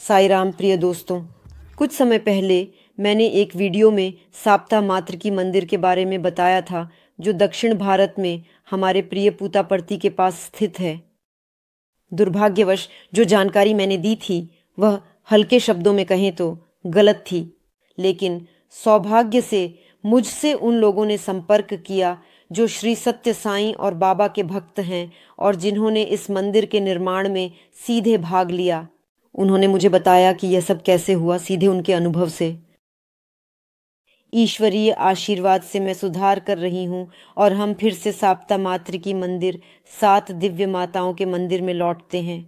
साई राम प्रिय दोस्तों, कुछ समय पहले मैंने एक वीडियो में साप्ता मातृकी मंदिर के बारे में बताया था, जो दक्षिण भारत में हमारे प्रिय पुतापर्ती के पास स्थित है। दुर्भाग्यवश जो जानकारी मैंने दी थी वह हल्के शब्दों में कहें तो गलत थी, लेकिन सौभाग्य से मुझसे उन लोगों ने संपर्क किया जो श्री सत्य साईं और बाबा के भक्त हैं और जिन्होंने इस मंदिर के निर्माण में सीधे भाग लिया। उन्होंने मुझे बताया कि यह सब कैसे हुआ, सीधे उनके अनुभव से। ईश्वरीय आशीर्वाद से मैं सुधार कर रही हूँ और हम फिर से साप्ता मातृकी मंदिर 7 दिव्य माताओं के मंदिर में लौटते हैं।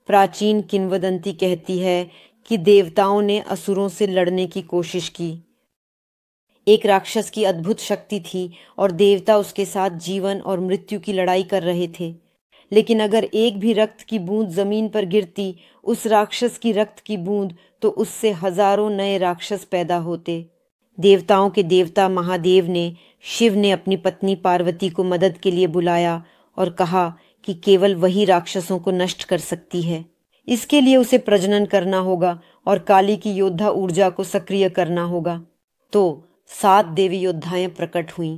प्राचीन किंवदंती कहती है कि देवताओं ने असुरों से लड़ने की कोशिश की। एक राक्षस की अद्भुत शक्ति थी और देवता उसके साथ जीवन और मृत्यु की लड़ाई कर रहे थे, लेकिन अगर एक भी रक्त की बूंद जमीन पर गिरती, उस राक्षस की रक्त की बूंद, तो उससे हजारों नए राक्षस पैदा होते। देवताओं के देवता महादेव ने शिव ने अपनी पत्नी पार्वती को मदद के लिए बुलाया और कहा कि केवल वही राक्षसों को नष्ट कर सकती है। इसके लिए उसे प्रजनन करना होगा और काली की योद्धा ऊर्जा को सक्रिय करना होगा। तो 7 देवी योद्धाएं प्रकट हुईं।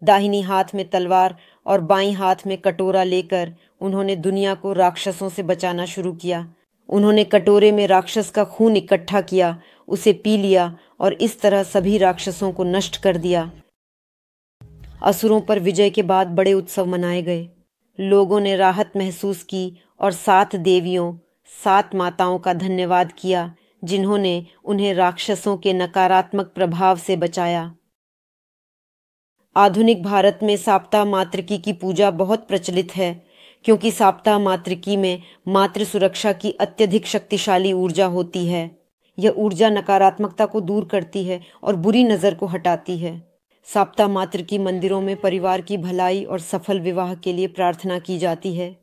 दाहिनी हाथ में तलवार और बाईं हाथ में कटोरा लेकर उन्होंने दुनिया को राक्षसों से बचाना शुरू किया। उन्होंने कटोरे में राक्षस का खून इकट्ठा किया, उसे पी लिया और इस तरह सभी राक्षसों को नष्ट कर दिया। असुरों पर विजय के बाद बड़े उत्सव मनाए गए। लोगों ने राहत महसूस की और 7 देवियों, 7 माताओं का धन्यवाद किया, जिन्होंने उन्हें राक्षसों के नकारात्मक प्रभाव से बचाया। आधुनिक भारत में साप्ताह मातृकी की पूजा बहुत प्रचलित है, क्योंकि साप्ताह मातृकी में मातृ सुरक्षा की अत्यधिक शक्तिशाली ऊर्जा होती है। यह ऊर्जा नकारात्मकता को दूर करती है और बुरी नज़र को हटाती है। साप्ताह मातृकी मंदिरों में परिवार की भलाई और सफल विवाह के लिए प्रार्थना की जाती है।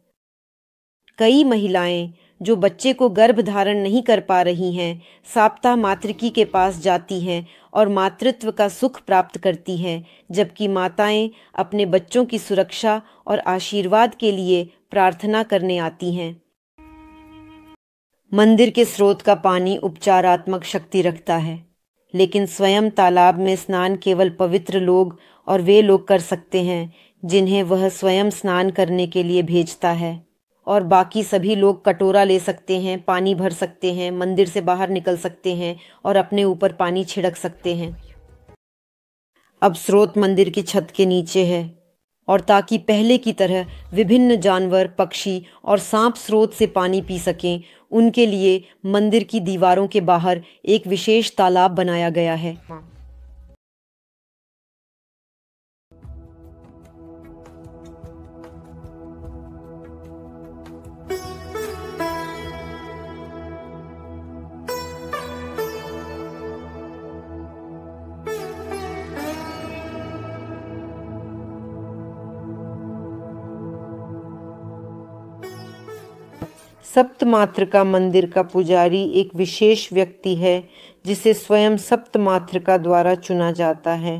कई महिलाएं जो बच्चे को गर्भ धारण नहीं कर पा रही हैं, साप्ताह मातृकी के पास जाती हैं और मातृत्व का सुख प्राप्त करती हैं, जबकि माताएं अपने बच्चों की सुरक्षा और आशीर्वाद के लिए प्रार्थना करने आती हैं। मंदिर के स्रोत का पानी उपचारात्मक शक्ति रखता है, लेकिन स्वयं तालाब में स्नान केवल पवित्र लोग और वे लोग कर सकते हैं जिन्हें वह स्वयं स्नान करने के लिए भेजता है, और बाकी सभी लोग कटोरा ले सकते हैं, पानी भर सकते हैं, मंदिर से बाहर निकल सकते हैं और अपने ऊपर पानी छिड़क सकते हैं। अब स्रोत मंदिर की छत के नीचे है, और ताकि पहले की तरह विभिन्न जानवर, पक्षी और सांप स्रोत से पानी पी सकें, उनके लिए मंदिर की दीवारों के बाहर एक विशेष तालाब बनाया गया है। सप्तमातृका मंदिर का पुजारी एक विशेष व्यक्ति है जिसे स्वयं सप्तमातृका द्वारा चुना जाता है।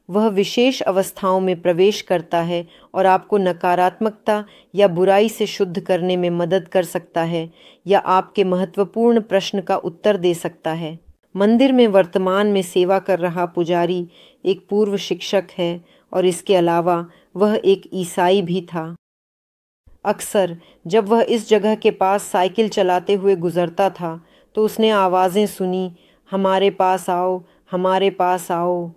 वह विशेष अवस्थाओं में प्रवेश करता है और आपको नकारात्मकता या बुराई से शुद्ध करने में मदद कर सकता है या आपके महत्वपूर्ण प्रश्न का उत्तर दे सकता है। मंदिर में वर्तमान में सेवा कर रहा पुजारी एक पूर्व शिक्षक है और इसके अलावा वह एक ईसाई भी था। अक्सर जब वह इस जगह के पास साइकिल चलाते हुए गुजरता था तो उसने आवाज़ें सुनी, हमारे पास आओ, हमारे पास आओ।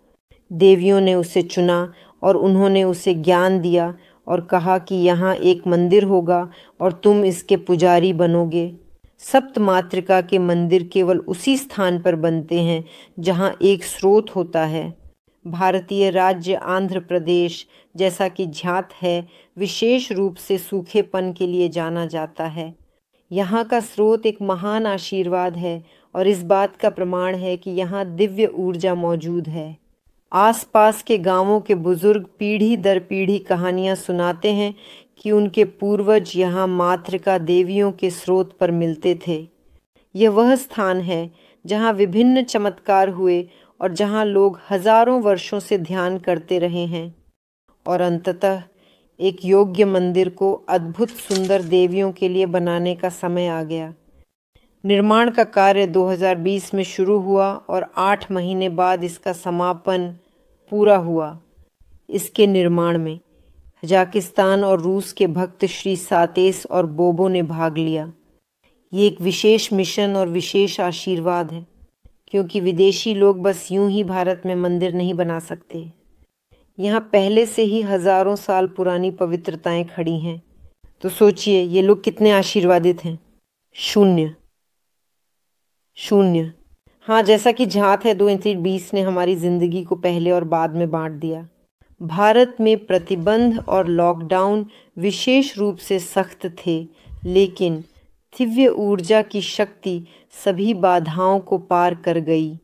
देवियों ने उसे चुना और उन्होंने उसे ज्ञान दिया और कहा कि यहाँ एक मंदिर होगा और तुम इसके पुजारी बनोगे। सप्तमातृका के मंदिर केवल उसी स्थान पर बनते हैं जहाँ एक स्रोत होता है। भारतीय राज्य आंध्र प्रदेश, जैसा कि ज्ञात है, विशेष रूप से सूखेपन के लिए जाना जाता है। यहाँ का स्रोत एक महान आशीर्वाद है और इस बात का प्रमाण है कि यहाँ दिव्य ऊर्जा मौजूद है। आसपास के गांवों के बुजुर्ग पीढ़ी दर पीढ़ी कहानियाँ सुनाते हैं कि उनके पूर्वज यहाँ मातृका देवियों के स्रोत पर मिलते थे। यह वह स्थान है जहाँ विभिन्न चमत्कार हुए और जहाँ लोग हजारों वर्षों से ध्यान करते रहे हैं, और अंततः एक योग्य मंदिर को अद्भुत सुंदर देवियों के लिए बनाने का समय आ गया। निर्माण का कार्य 2020 में शुरू हुआ और 8 महीने बाद इसका समापन पूरा हुआ। इसके निर्माण में कजाकिस्तान और रूस के भक्त श्री सातेस और बोबो ने भाग लिया। ये एक विशेष मिशन और विशेष आशीर्वाद है, क्योंकि विदेशी लोग बस यूं ही भारत में मंदिर नहीं बना सकते। यहाँ पहले से ही हजारों साल पुरानी पवित्रताएं खड़ी हैं। तो सोचिए ये लोग कितने आशीर्वादित हैं। शून्य शून्य। हाँ, जैसा कि झात है 2020 ने हमारी जिंदगी को पहले और बाद में बांट दिया। भारत में प्रतिबंध और लॉकडाउन विशेष रूप से सख्त थे, लेकिन दिव्य ऊर्जा की शक्ति सभी बाधाओं को पार कर गई।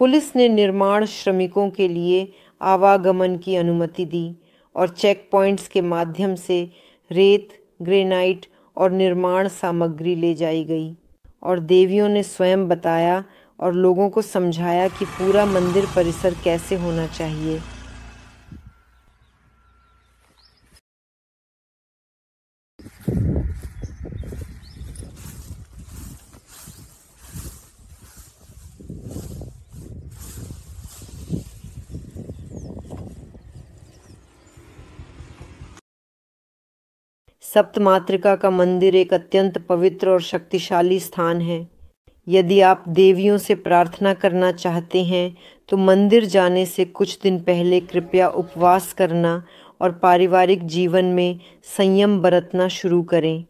पुलिस ने निर्माण श्रमिकों के लिए आवागमन की अनुमति दी और चेक पॉइंट्स के माध्यम से रेत, ग्रेनाइट और निर्माण सामग्री ले जाई गई, और देवियों ने स्वयं बताया और लोगों को समझाया कि पूरा मंदिर परिसर कैसे होना चाहिए। सप्तमातृका का मंदिर एक अत्यंत पवित्र और शक्तिशाली स्थान है। यदि आप देवियों से प्रार्थना करना चाहते हैं तो मंदिर जाने से कुछ दिन पहले कृपया उपवास करना और पारिवारिक जीवन में संयम बरतना शुरू करें।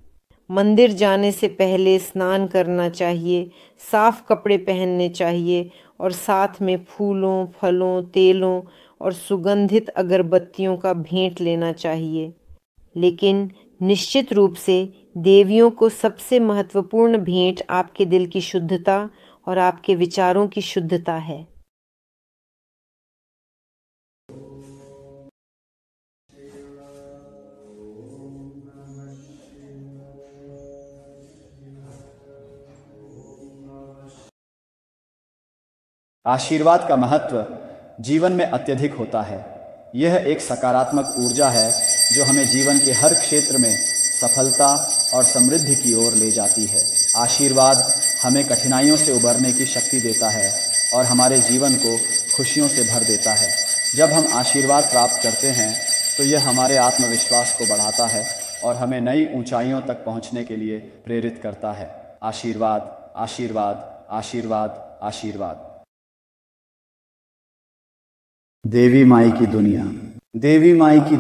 मंदिर जाने से पहले स्नान करना चाहिए, साफ कपड़े पहनने चाहिए और साथ में फूलों, फलों, तेलों और सुगंधित अगरबत्तियों का भेंट लेना चाहिए। लेकिन निश्चित रूप से देवियों को सबसे महत्वपूर्ण भेंट आपके दिल की शुद्धता और आपके विचारों की शुद्धता है। आशीर्वाद का महत्व जीवन में अत्यधिक होता है। यह एक सकारात्मक ऊर्जा है जो हमें जीवन के हर क्षेत्र में सफलता और समृद्धि की ओर ले जाती है। आशीर्वाद हमें कठिनाइयों से उबरने की शक्ति देता है और हमारे जीवन को खुशियों से भर देता है। जब हम आशीर्वाद प्राप्त करते हैं तो यह हमारे आत्मविश्वास को बढ़ाता है और हमें नई ऊंचाइयों तक पहुंचने के लिए प्रेरित करता है। आशीर्वाद, आशीर्वाद, आशीर्वाद, आशीर्वाद। देवी माई की दुनिया। देवी माई की